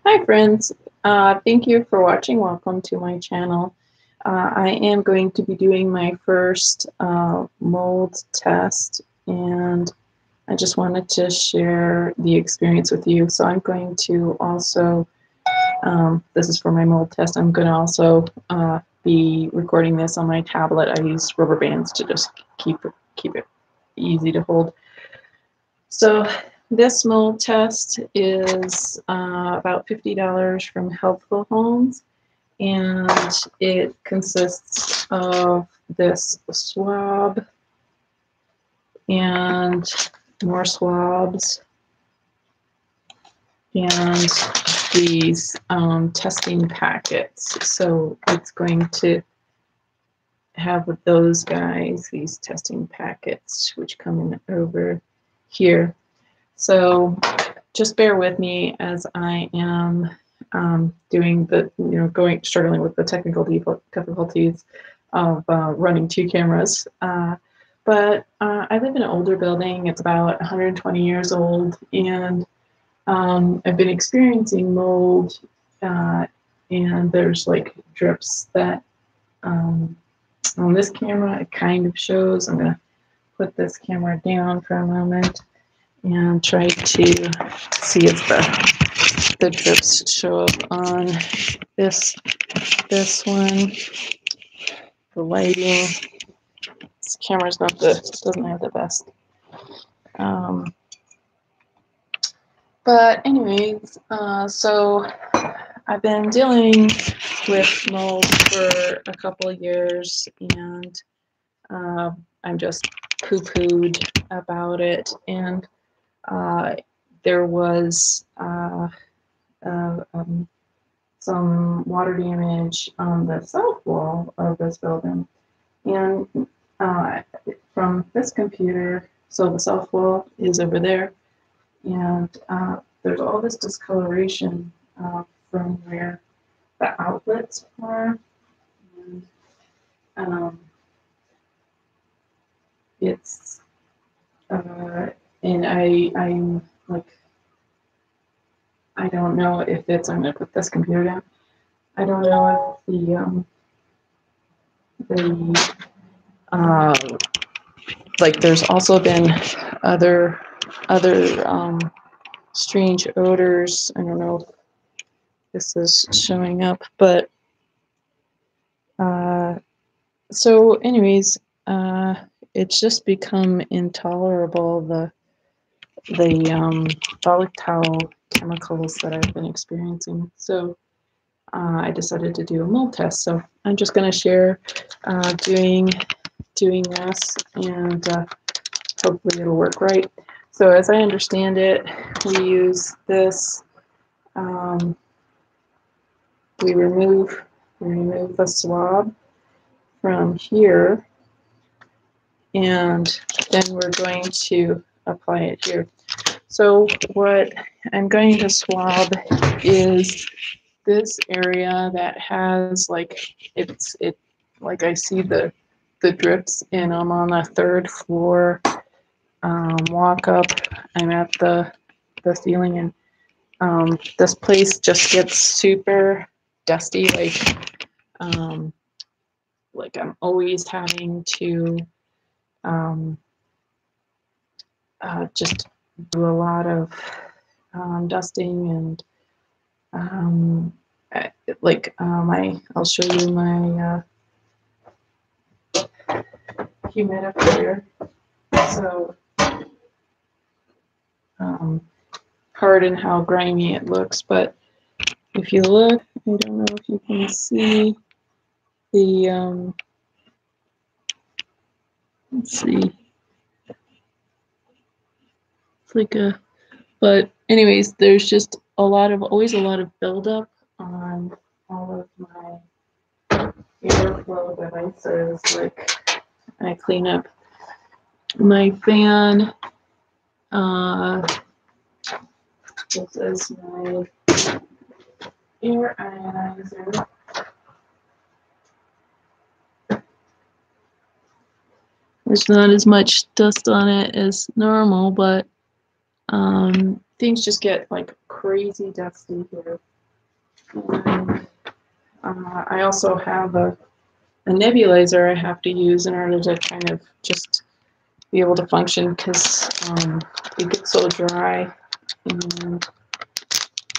Hi friends, thank you for watching. Welcome to my channel. I am going to be doing my first mold test, and I just wanted to share the experience with you. So I'm going to also, this is for my mold test, I'm going to also be recording this on my tablet. I use rubber bands to just keep it easy to hold. So this mold test is about $50 from Healthful Homes, and it consists of this swab and more swabs and these testing packets. So it's going to have with those guys, these testing packets, which come in over here. So just bear with me as I am doing the, struggling with the technical difficulties of running two cameras. But I live in an older building. It's about 120 years old, and I've been experiencing mold, and there's like drips that on this camera it kind of shows. I'm gonna put this camera down for a moment and try to see if the drips show up on this one. The lighting. This camera's doesn't have the best. But anyways, so I've been dealing with mold for a couple of years, and I'm just poo-pooed about it. And there was some water damage on the south wall of this building. And from this computer, so the south wall is over there, and there's all this discoloration from where the outlets are. And it's, and I'm like, I don't know if it's, I'm gonna put this computer down. I don't know if like there's also been other strange odors. I don't know if this is showing up, but so anyways, it's just become intolerable, the volatile chemicals that I've been experiencing. So I decided to do a mold test. So I'm just going to share doing this, and hopefully it'll work right. So as I understand it, we use this, we remove the swab from here, and then we're going to apply it here. So what I'm going to swab is this area that has like like I see the drips, and I'm on the third floor. Walk up, I'm at the ceiling, and this place just gets super dusty. Like I'm always having to just do a lot of dusting, and I'll show you my humidifier. So pardon how grimy it looks, but if you look, I don't know if you can see the let's see, it's like a, but anyways, there's just always a lot of buildup on all of my airflow devices. Like I clean up my fan. This is my air ionizer. There's not as much dust on it as normal, but things just get like crazy dusty here. And I also have a nebulizer I have to use in order to kind of just be able to function, because it gets so dry and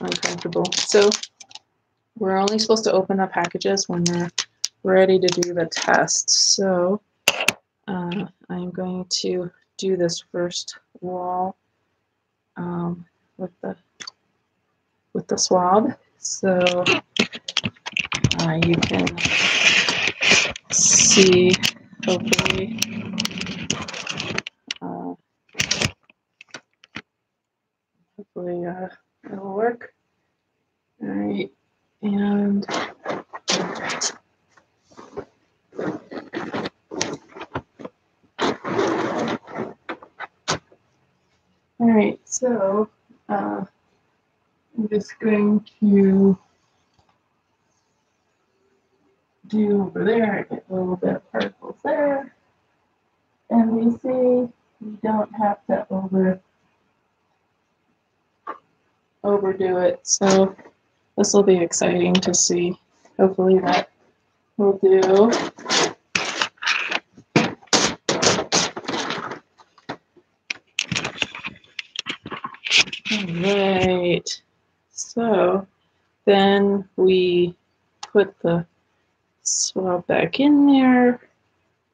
uncomfortable. So we're only supposed to open up packages when they're ready to do the test. So I'm going to do this first wall with the swab, so you can see, hopefully, it'll work. All right, and all right, so I'm just going to do over there, get a little bit of particles there, and we see we don't have to overdo it. So this will be exciting to see. Hopefully that will do. All right, so then we put the swab back in there.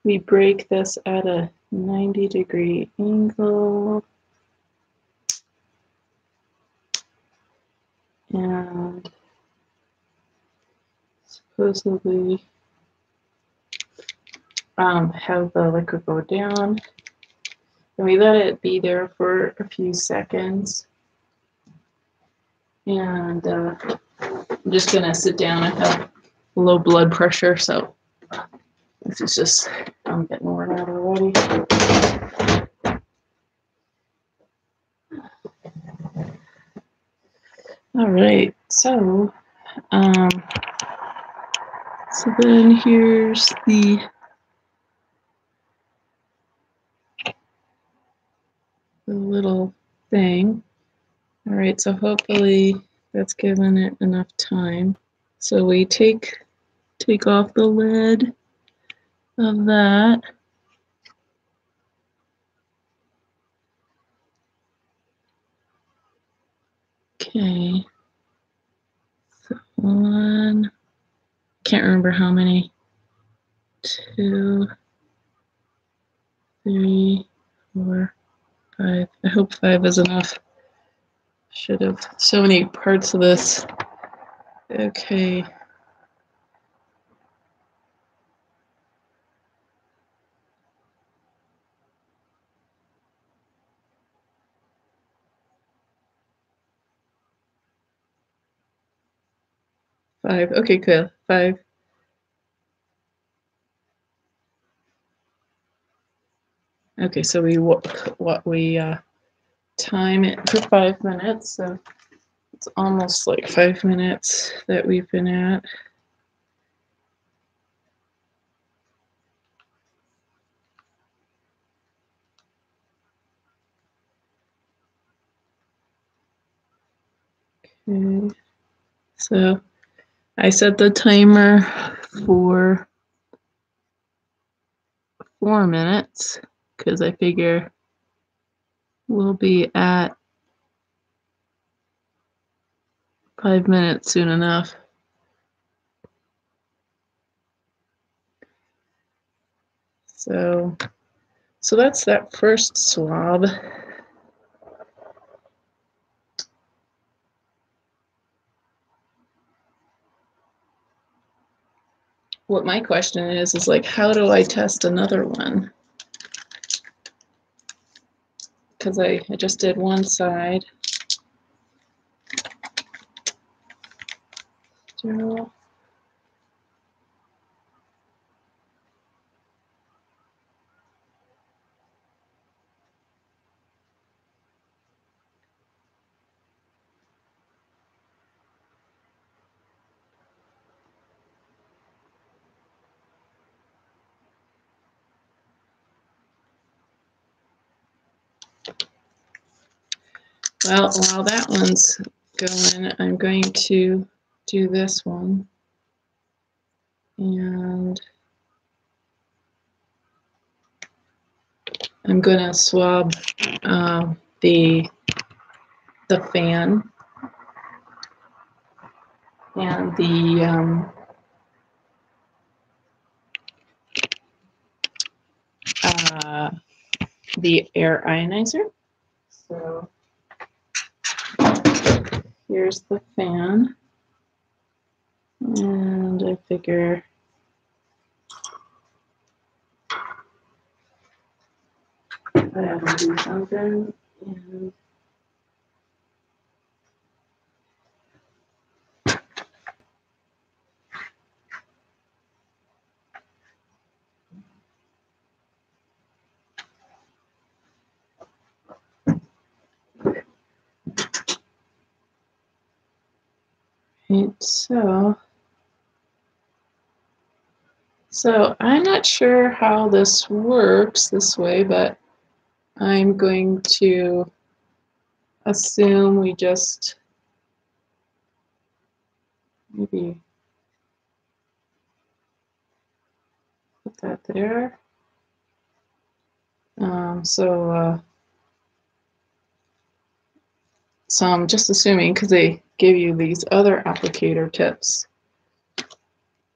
We break this at a 90-degree angle. And supposedly have the liquid go down. And we let it be there for a few seconds. And I'm just gonna sit down. I have low blood pressure, so this is just, I'm getting worn out already. All right, so then here's the little thing. All right, so hopefully that's given it enough time. So we take off the lid of that. Okay. So 1, can't remember how many. 2, 3, 4, 5. I hope 5 is enough. Should have so many parts of this. Okay. Five. Okay, good. 5. Okay, so we time it for 5 minutes. So it's almost like 5 minutes that we've been at. Okay. So I set the timer for 4 minutes because I figure we'll be at 5 minutes soon enough. So that's that first swab. What my question is like, how do I test another one? Because I just did one side. Sterile. Well, while that one's going, I'm going to do this one. And I'm going to swab the fan and the air ionizer. So here's the fan, and I figure I have to do something. And right, so I'm not sure how this works this way, but I'm going to assume we just maybe put that there. So I'm just assuming because they give you these other applicator tips.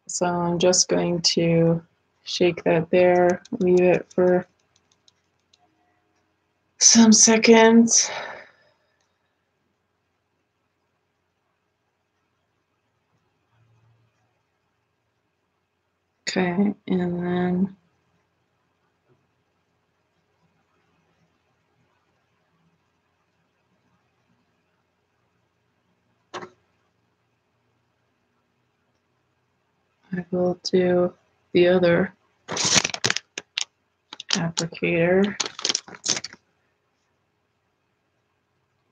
So I'm just going to shake that there, leave it for some seconds. Okay, and then I will do the other applicator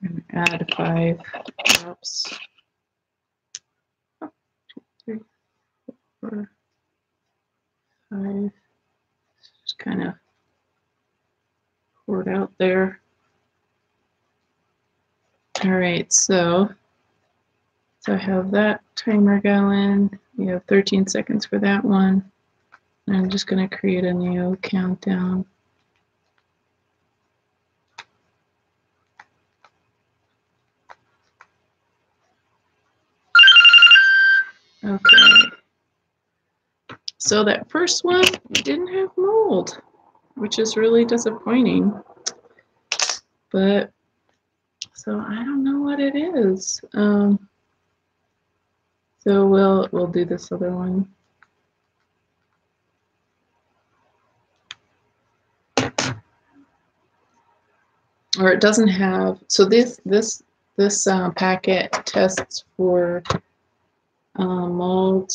and add 5 drops. 3, 4, 5. Just kind of pour it out there. All right, so I have that timer going. We have 13 seconds for that one. And I'm just going to create a new countdown. Okay. So that first one didn't have mold, which is really disappointing. But so I don't know what it is. So we'll do this other one. Or it doesn't have. So this packet tests for mold.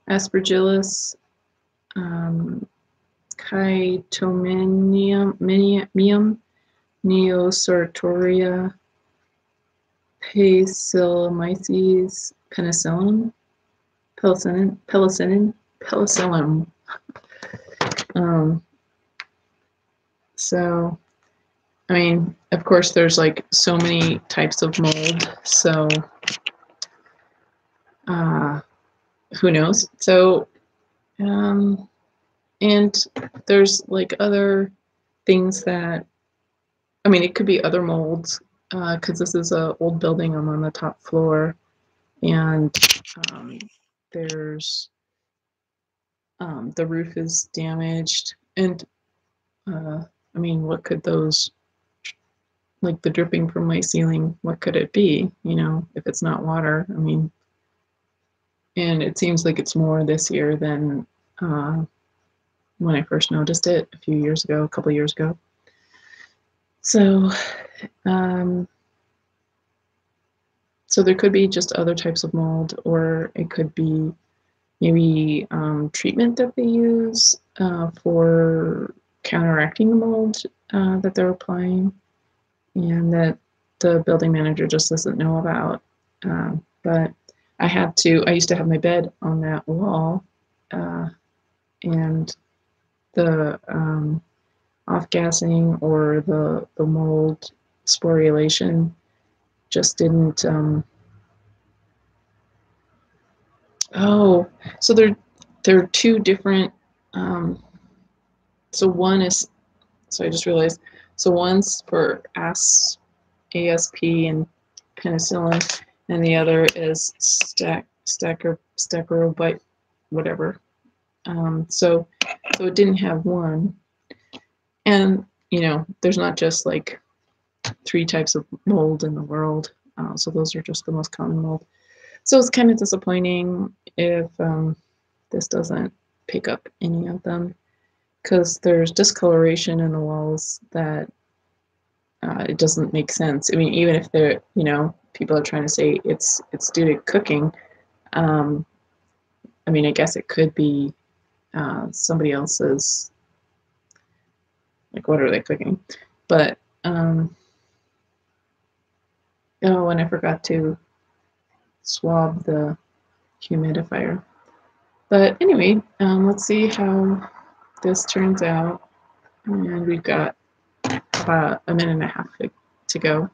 Aspergillus Chaetomenium Neosartoria Pacillomyces penicillinum. So, I mean, of course, there's like so many types of mold. So, who knows? So, and there's like other things that, I mean, it could be other molds because this is an old building. I'm on the top floor, and there's the roof is damaged, and I mean, what could those, like the dripping from my ceiling, what could it be? You know, if it's not water, I mean, and it seems like it's more this year than when I first noticed it a couple years ago. So, so there could be just other types of mold, or it could be maybe treatment that they use for counteracting the mold that they're applying, and that the building manager just doesn't know about. But I used to have my bed on that wall, and the off-gassing or the mold sporulation just didn't. Oh, so there are two different. So one is. So I just realized. So one's for ASP and penicillin, and the other is Stachybotrys, whatever. So it didn't have one, and there's not just like 3 types of mold in the world. So those are just the most common mold. So it's kind of disappointing if this doesn't pick up any of them, because there's discoloration in the walls that it doesn't make sense. I mean, even if they're, people are trying to say it's due to cooking. I mean, I guess it could be somebody else's, like, what are they cooking? But, oh, and I forgot to swab the humidifier. But anyway, let's see how this turns out. And we've got about a minute and a half to go.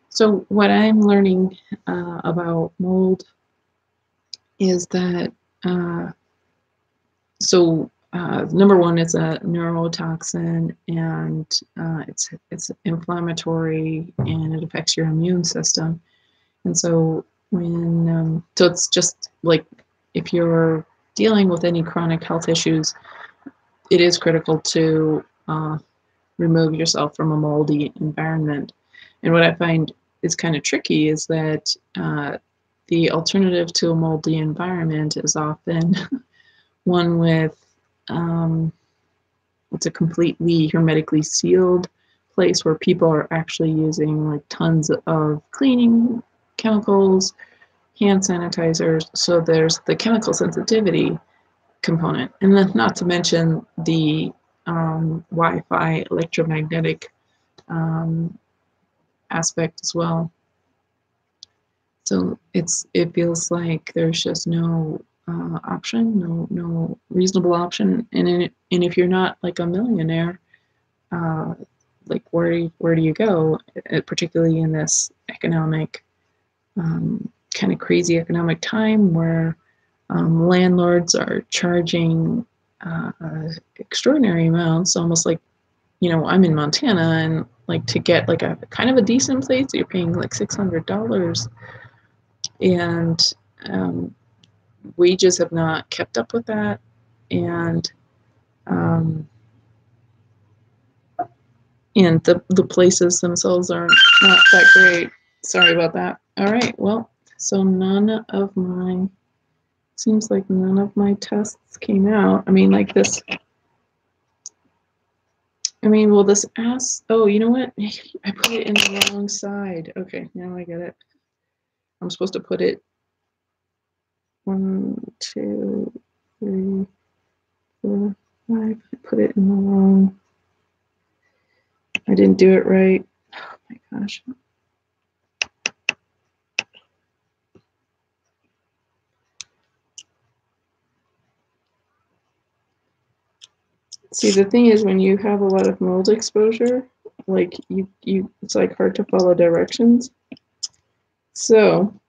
So what I'm learning about mold is that, number one, it's a neurotoxin, and it's inflammatory, and it affects your immune system. And so so it's just like, if you're dealing with any chronic health issues, it is critical to remove yourself from a moldy environment. And what I find is kind of tricky is that the alternative to a moldy environment is often one with it's a completely hermetically sealed place where people are actually using like tons of cleaning chemicals, hand sanitizers. So there's the chemical sensitivity component, and then not to mention the Wi-Fi electromagnetic aspect as well. So it feels like there's just no option, no reasonable option. And if you're not like a millionaire, like where do you go? Particularly in this economic kind of crazy economic time where landlords are charging extraordinary amounts, almost like, I'm in Montana, and like to get like a kind of a decent place, you're paying like $600, and wages have not kept up with that, and the places themselves are not that great. Sorry about that. All right, well, so seems like none of my tests came out. I mean, like this. I mean, well, this oh, you know what? I put it in the wrong side. Okay, now I get it. I'm supposed to put it 1, 2, 3, 4, 5. I put it in the wrong. I didn't do it right. Oh my gosh. See, the thing is, when you have a lot of mold exposure, like it's like hard to follow directions. So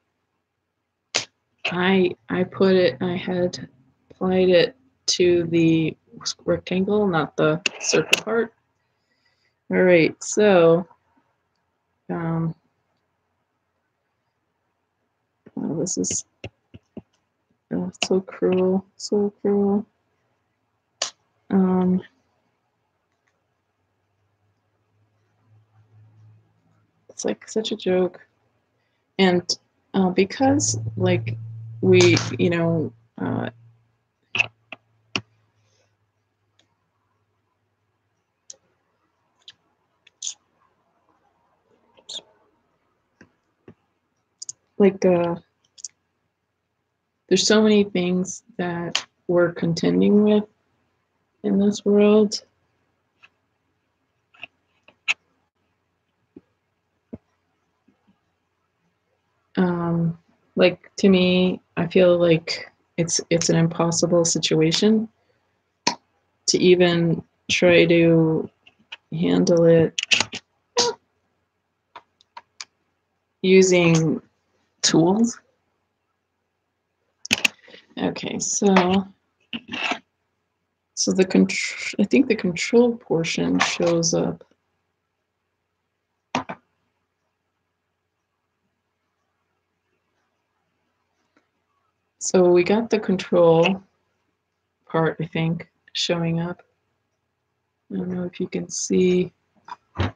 I had applied it to the rectangle, not the circle part. All right, so oh, this is so cruel, so cruel. It's like such a joke, and because like we, like there's so many things that we're contending with in this world. like, to me, I feel like it's an impossible situation to even try to handle it using tools. Okay, so I think the control portion shows up. So we got the control part, I think, showing up. I don't know if you can see the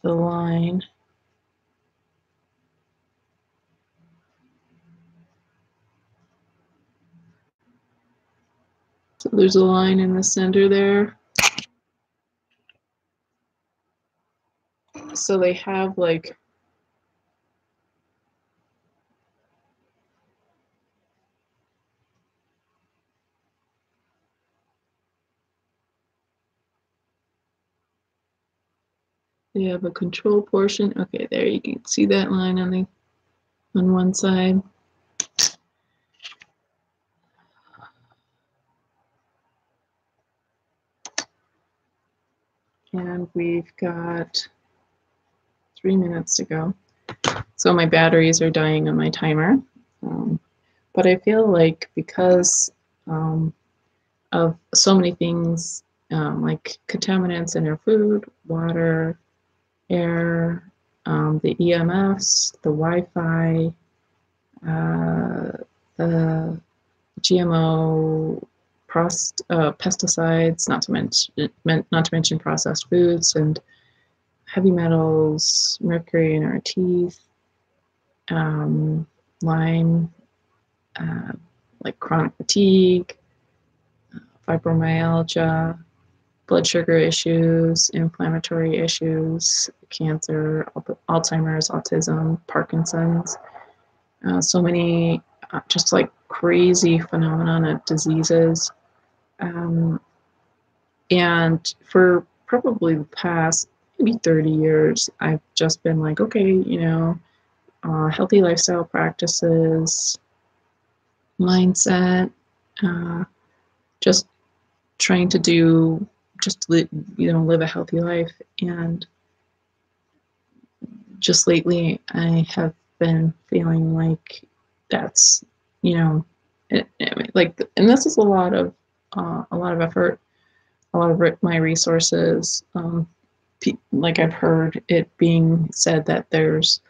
line. So there's a line in the center there. So they have like they have a control portion. Okay, there you can see that line on one side. And we've got 3 minutes to go. So my batteries are dying on my timer. But I feel like because of so many things, like contaminants in our food, water, air, the EMFs, the Wi-Fi, the GMO pesticides, not to mention processed foods and heavy metals, mercury in our teeth, Lyme, like chronic fatigue, fibromyalgia, blood sugar issues, inflammatory issues, cancer, Alzheimer's, autism, Parkinson's, so many just like crazy phenomenon of diseases. And for probably the past maybe 30 years, I've just been like, okay, you know, healthy lifestyle practices, mindset, just trying to do, just live a healthy life. And just lately, I have been feeling like that's, you know, like, and this is a lot of effort, a lot of my resources. Like I've heard it being said that there's,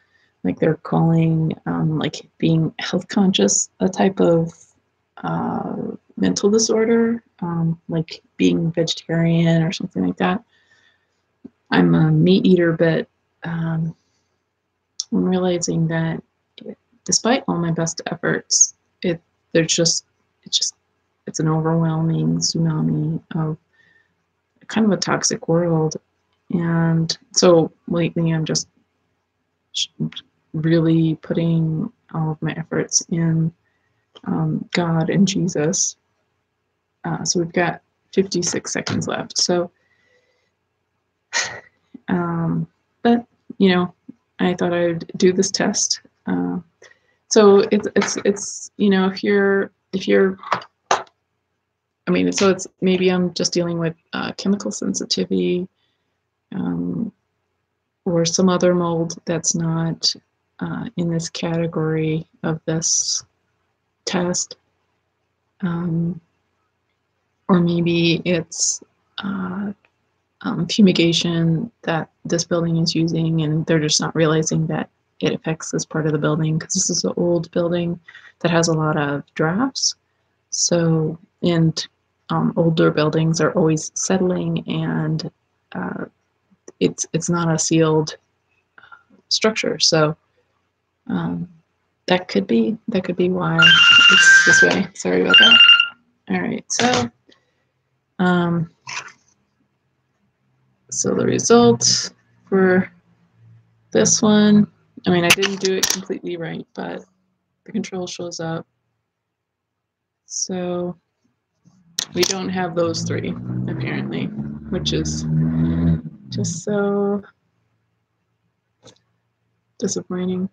like they're calling like being health conscious a type of mental disorder, like being vegetarian or something like that. I'm a meat eater, but I'm realizing that despite all my best efforts, it's an overwhelming tsunami of kind of a toxic world. And so lately I'm just really putting all of my efforts in God and Jesus. So we've got 56 seconds left. So, but you know, I thought I would do this test. So it's you know, if you're I mean, so it's maybe I'm just dealing with chemical sensitivity, or some other mold that's not in this category of this test. Or maybe it's fumigation that this building is using, and they're just not realizing that it affects this part of the building, because this is an old building that has a lot of drafts. So, and older buildings are always settling, and it's not a sealed structure. So that could be why it's this way. Sorry about that. All right, so so the result for this one, I mean, I didn't do it completely right, but the control shows up. So we don't have those three, apparently, which is just so disappointing.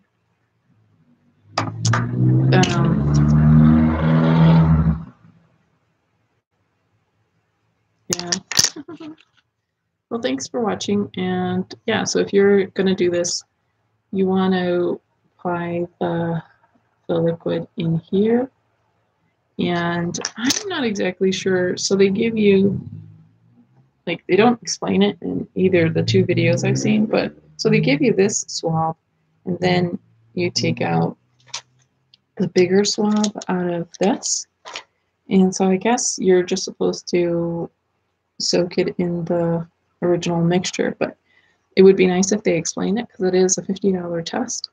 Yeah. Well, thanks for watching. And yeah, so if you're going to do this, you want to apply the liquid in here. And I'm not exactly sure. So they give you, like, they don't explain it in either the two videos I've seen, but so they give you this swab, and then you take out the bigger swab out of this. And so I guess you're just supposed to soak it in the original mixture, but it would be nice if they explain it because it is a $50 test.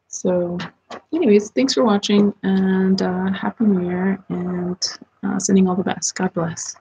So anyways, thanks for watching, and Happy New Year, and sending all the best. God bless.